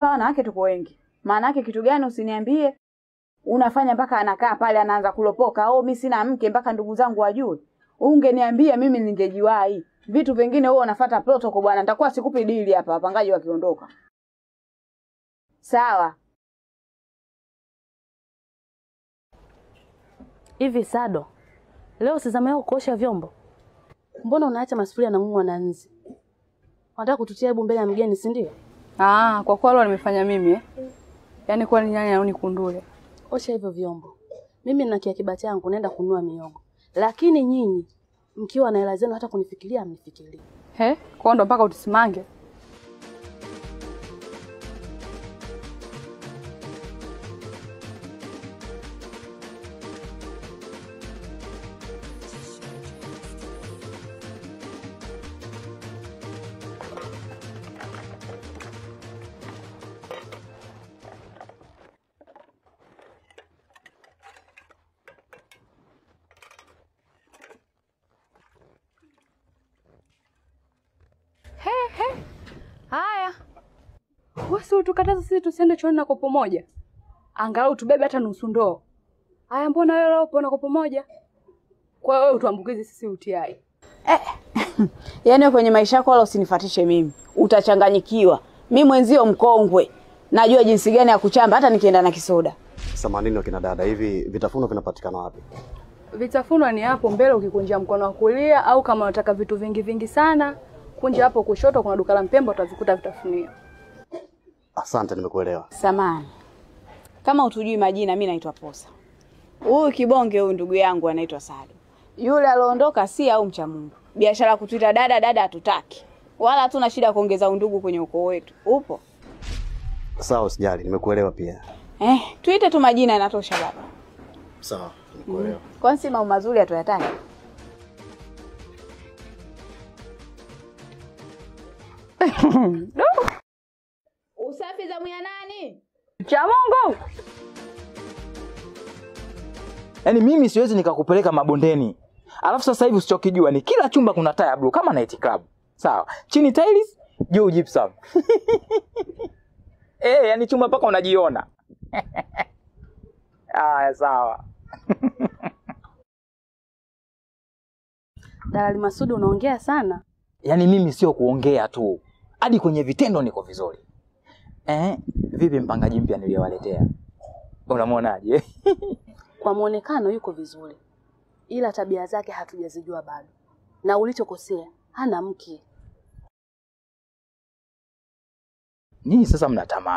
Wanawake tuko wengi. Maana yake kitu gani usiniambie? Unafanya mpaka anakaa pale anaanza kulopoka. Mimi sina mke mpaka ndugu zangu wajue. Ungeniambia mimi ningejiwahi. Vitu vingine wewe unafuata protocol bwana. Nitakuwa sikupi deal hapa wapangaji wakiondoka. Sawa. Hivi Sado, leo usizamea kuosha vyombo. Mbona unaacha masufuria na ng'ung'u na nzi? Unataka kututia hebu mbele ya mgeni, si ndio? Kwa kuwa leo nimefanya mimi Yaani kwa nyanya au nikundule. Osha hivyo vyombo. Mimi nina kiakiba changu naenda kununua miogo. Lakini nyinyi mkiwa na hela zenu hata kunifikiria mnifikirie. Kwa ndo mpaka utisimange. Haya. Wewe tukataza sisi tusiende chooni na kopo moja. Angalau tubebe hata nusu ndoo. Haya, mbona wewe leo upo na kopo moja? Kwa wewe utuambukize sisi utiai. Yaani kwenye maisha yako wala usinifuatishe mimi. Utachanganyikiwa. Mimi mwenzio mkongwe. Najua jinsi gani ya kuchamba hata nikienda na kisoda. Samanini wakina dada, hivi vitafuno vinapatikana wapi? Vitafunwa ni hapo mbele ukikunja mkono wa kulia, au kama unataka vitu vingi sana, kunja hapo kushoto kuna duka la Mpemba utavikuta vitafunio. Asante, nimekuelewa. Samahani. Kama utujui majina, mimi naitwa Posa. Huyu kibonge huyu ndugu yangu anaitwa Sado. Yule aliondoka si au mcha Mungu. Biashara kutuita dada hatutaki. Wala hatuna shida kuongeza undugu kwenye ukoo wetu. Upo? Sawa, usijali, nimekuelewa pia. Tuite tu majina yanatosha baba. Sawa, nimekuelewa. Kwa nini mambo mazuri hatuyataki? Usafi za mya nani? Cha Mungu. Yaani mimi siwezi nikakupeleka mabondeni. Alafu sasa hivi usichokijua ni kila chumba kuna taa ya blue kama night club. Sawa. Chini tiles, juu gypsum. Yaani chumba paka unajiona. Sawa. Dalali Masudi unaongea sana. Yaani mimi sio kuongea tu. Hadi kwenye vitendo niko vizuri. Vipi mpangaji mpya niliyowaletea? Unamwonaje? Kwa muonekano yuko vizuri. Ila tabia zake hatujazijua bado. Na ulichokosea, hana mke. Nyinyi sasa mna tamaa.